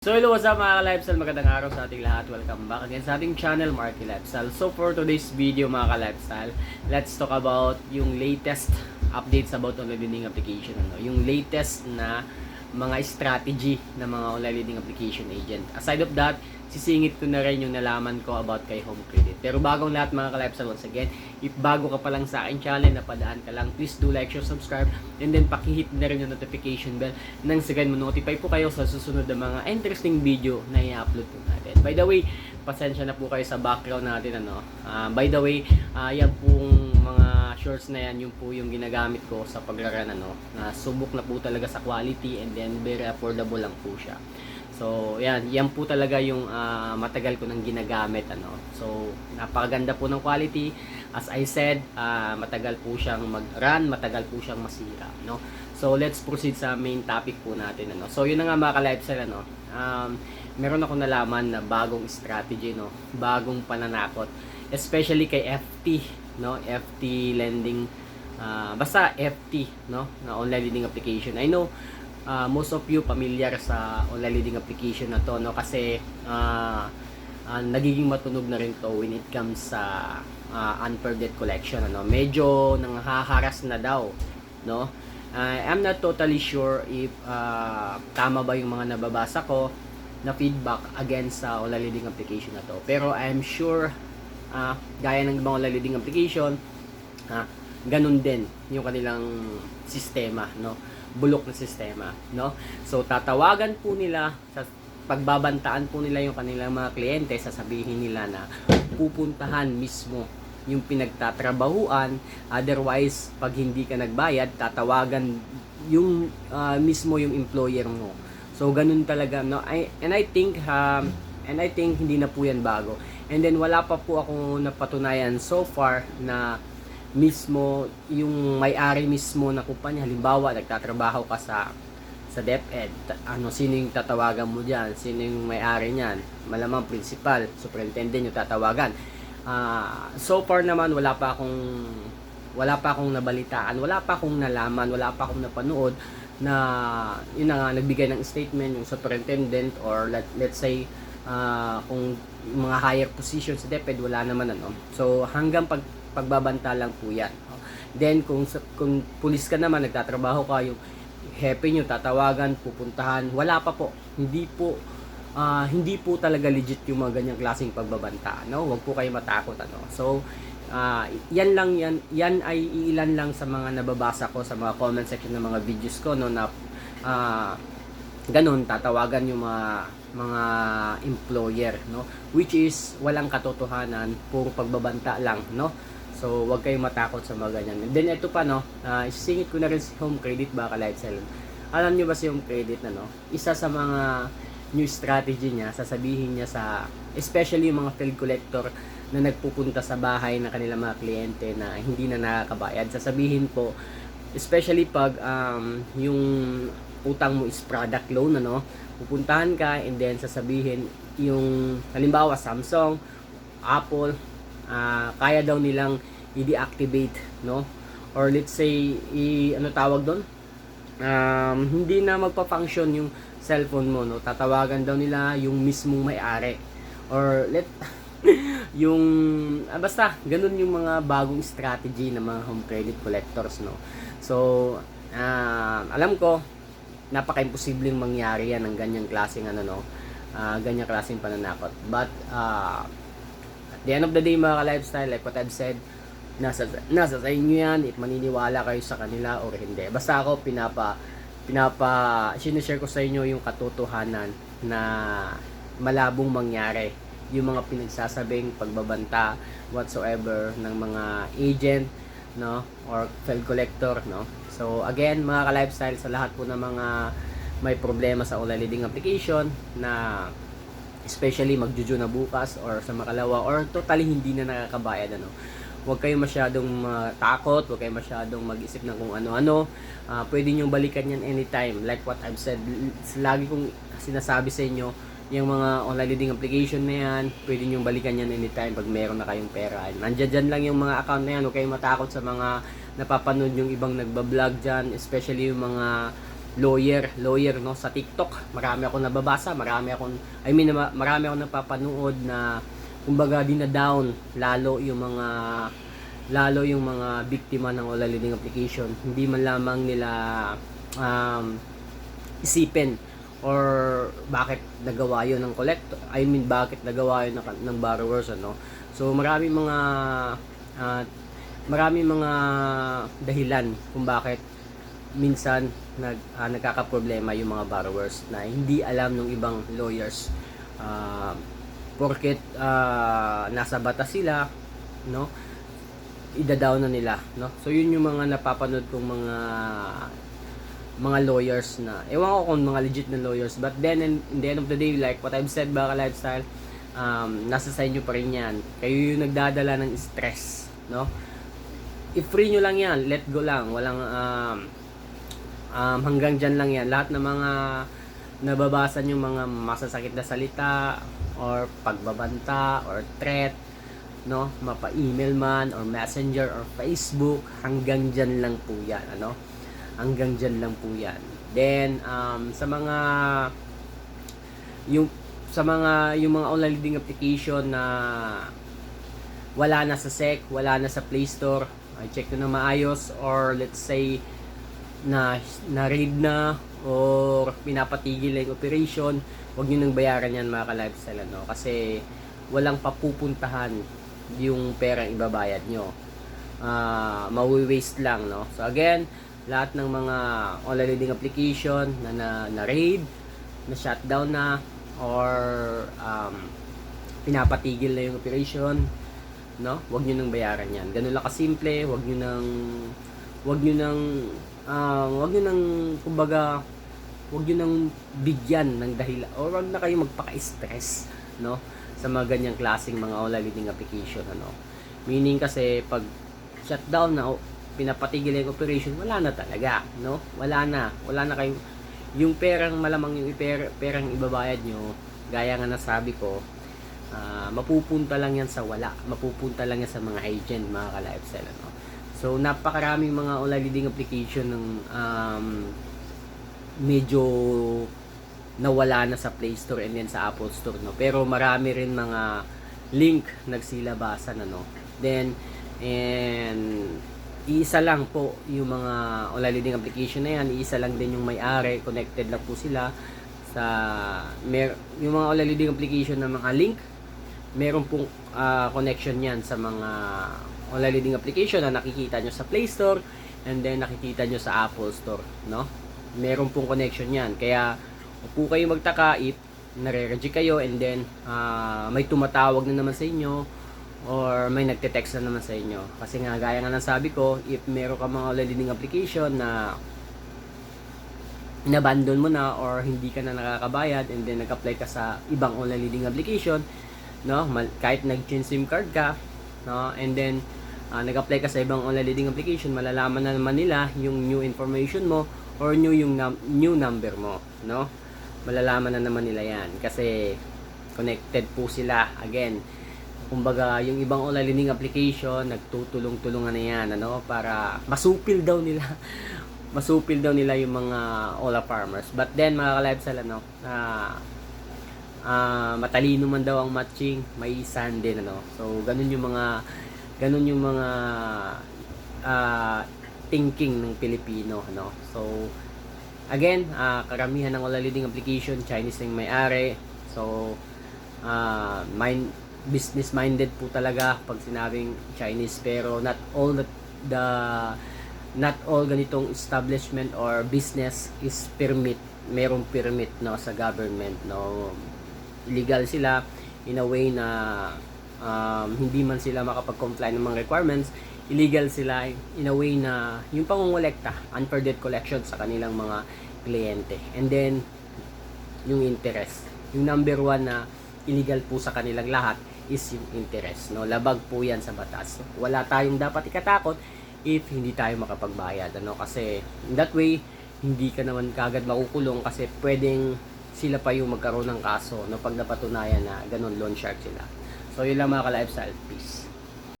So hello, what's up mga ka-lifestyle? Magandang araw sa ating lahat. Welcome back again sa ating channel, Marky Lifestyle. So for today's video mga ka-lifestyle, let's talk about yung latest updates about online learning application. Yung latest na mga strategy ng mga online learning application agent. Aside of that, sisingit ko na rin yung nalaman ko about kay Home Credit. Pero bagong lahat mga ka-lifestyle, once again, if bago ka pa lang sa akin channel, napadaan ka lang, please do like, share, subscribe, and then pakihit na rin yung notification bell nang sa ganun notify po kayo sa susunod na mga interesting video na i-upload po natin. By the way, pasensya na po kayo sa background natin. By the way, yan pong mga shorts na yan, yung po yung ginagamit ko sa pagraran. Subok na po talaga sa quality and then very affordable lang po siya. So, yan po talaga yung matagal ko nang ginagamit. So, napakaganda po ng quality. As I said, matagal po siyang mag-run, matagal po siyang masira. So, let's proceed sa main topic po natin. So, yun na nga mga ka-lifestyle. Meron ako nalaman na bagong strategy, bagong pananakot. Especially kay FT, FT lending. Basta FT, na online lending application. I know, most of you familiar sa online lending application na to, kasi nagiging matunog na rin to when it comes sa unfair debt collection. Medyo nanghaharas na daw, I'm not totally sure if tama ba yung mga nababasa ko na feedback against sa online lending application na to, pero I'm sure gaya ng ibang online lending application, ganun din yung kanilang sistema, bulok na sistema, So tatawagan po nila, sa pagbabantaan po nila yung kanilang mga kliyente, sasabihin nila na pupuntahan mismo yung pinagtatrabahuan. Otherwise, pag hindi ka nagbayad, tatawagan yung mismo yung employer mo. So ganun talaga, and I think hindi na po yan bago. And then wala pa po ako napatunayan so far na mismo yung may-ari mismo na kumpanya. Halimbawa, nagtatrabaho ka sa DepEd, sino yung tatawagan mo diyan? Sino yung may-ari niyan? Malamang principal, superintendent yung tatawagan. So far naman wala pa akong nabalitaan, wala pa akong nalaman, wala pa akong napanood na yun na nga, nagbigay ng statement yung superintendent, or let's say kung mga higher position sa DepEd, wala naman. So hanggang pagbabanta lang po yan. Then kung pulis ka naman, nagtatrabaho ka, yung hepe nyo tatawagan, pupuntahan, wala pa po. Hindi po talaga legit yung mga ganyang klaseng pagbabanta. Huwag po kayo matakot. So yan ay ilan lang sa mga nababasa ko sa mga comment section ng mga videos ko, na ganun tatawagan yung mga employer, which is walang katotohanan, puro pagbabanta lang, So wag kayong matakot sa mga ganyan. And then ito pa, isisingit ko na rin si Home Credit, baka lifestyle. Alam niyo ba si Home Credit isa sa mga new strategy niya, sasabihin niya especially yung mga field collector na nagpupunta sa bahay ng kanilang mga kliyente na hindi na nakakabayad, sasabihin po, especially pag yung utang mo is product loan, pupuntahan ka, and then sasabihin yung halimbawa Samsung, Apple, kaya daw nilang i-deactivate, or let's say tawag doon, hindi na magpa-function yung cellphone mo, tatawagan daw nila yung mismong may-ari, or yung basta ganun yung mga bagong strategy ng mga home credit collectors, So alam ko napaka-imposibleng mangyari yan ng ganyang klaseng ganyang klaseng pananakot, but at the end of the day mga ka-lifestyle, like what I've said, nasa sa inyo yan if maniniwala kayo sa kanila or hindi. Basta ako sinishare ko sa inyo yung katotohanan na malabong mangyari, yung mga pinagsasabing pagbabanta whatsoever ng mga agent, or field collector, So again mga ka-lifestyle, sa lahat po ng mga may problema sa online lending application, na especially magjuju na bukas or sa makalawa, or totally hindi na nakakabayad, huwag kayong masyadong takot, huwag kayong masyadong mag-isip ng kung ano-ano. Pwede nyo balikan yan anytime. Like what I've said, lagi kong sinasabi sa inyo, yung mga online lending application na yan, pwede nyo balikan yan anytime pag meron na kayong pera. Nandiyan lang yung mga account na yan, huwag kayong matakot sa mga napapanood yung ibang nagbablog dyan, especially yung mga lawyer no, sa TikTok. Marami akong nababasa, marami akong napapanood na kumbaga dina-down lalo yung mga biktima ng online lending application. Hindi man lamang nila isipin or bakit nagawa yun ng collector, bakit nagawa yun ng borrowers, ano. So uh, marami mga dahilan kung bakit minsan nagkakaproblema yung mga borrowers na hindi alam ng ibang lawyers, porket nasa batas sila, no, ida-down na nila, no. So yun yung mga napapanood kong mga lawyers na ewan ko kung mga legit na lawyers, but then in the end of the day, like what I've said, Baka Lifestyle, nasa sa inyo pa rin yan. Kayo yung nagdadala ng stress, no. I-free nyo lang yan, let go lang, walang hanggang dyan lang yan. Lahat ng mga nababasa nyo mga masasakit na salita or pagbabanta or threat, no, mapa-email man or messenger or Facebook, hanggang dyan lang po yan, ano. Hanggang dyan lang po yan. Then yung mga online lending application na wala na sa SEC, wala na sa Play Store, check nyo na maayos, or let's say na-raid na or pinapatigil yung operation, huwag nyo nang bayaran yan, mga ka-lifestyle, ano, kasi walang papupuntahan yung perang ibabayad nyo. Mawi-waste lang, no. So again, lahat ng mga online lending application na raid, na shutdown na, or pinapatigil na yung operation, no, wag niyo nang bayaran yan. Ganun lang kasimple. Wag niyo nang kumbaga, wag niyo nang bigyan ng dahilan, or wag na kayo magpaka-stress, no, sa mga ganyang klaseng mga online lending application, ano. Meaning kasi pag shutdown na, pinapatigil yung operation, wala na talaga, no? Wala na kayo, yung perang malamang yung perang ibabayad nyo, gaya nga nasabi ko, mapupunta lang yan sa wala, mapupunta lang yan sa mga agent, mga ka-lifestyle, ano? So napakaraming mga online lending application ng medyo nawala na sa Play Store and then sa Apple Store, no? Pero marami rin mga link nagsilabasan, ano. Then iisa lang po yung mga online lending application na yan, iisa lang din yung may-ari, connected lang po sila sa yung mga online lending application na mga link, meron pong connection yan sa mga online lending application na nakikita nyo sa Play Store and then nakikita nyo sa Apple Store, no. Meron pong connection yan, kaya huwag po kayo magtaka if nare-reject kayo and then may tumatawag na naman sa inyo or may nagte-text na naman sa inyo. Kasi nga, gaya nga ng sabi ko, if meron ka mga online lending application na inabandon mo na or hindi ka na nakakabayad and then nag-apply ka sa ibang online lending application, no, kahit nag-change SIM card ka, no, and then nag-apply ka sa ibang online lending application, malalaman na naman nila yung new information mo or new number mo, no. Malalaman na naman nila yan kasi connected po sila. Again, kumbaga, yung ibang online lending application, nagtutulong-tulungan na yan, ano, para masupil daw nila yung mga Ola farmers. But then, mga ka-lifestyle, ano, matalino man daw ang matching, may isan din, ano. So, ganun yung mga thinking ng Pilipino, ano. So, again, karamihan ng online lending application, Chinese yung may-ari. So, business minded po talaga pag sinabing Chinese, pero not all ganitong establishment or business is merong permit, no, sa government, no. Illegal sila in a way na hindi man sila makapag-comply ng mga requirements. Illegal sila in a way na yung pangongolekta, unfair debt collection sa kanilang mga kliyente, and then yung interest, yung number one na illegal po sa kanilang lahat is yung interest, no. Labag po yan sa batas. Wala tayong dapat ikatakot if hindi tayo makapagbayad, ano, kasi in that way hindi ka naman kagad makukulong, kasi pwedeng sila pa yung magkaroon ng kaso, no, pag napatunayan na ganun loan shark sila. So yun lang, mga ka-lifestyle. Peace.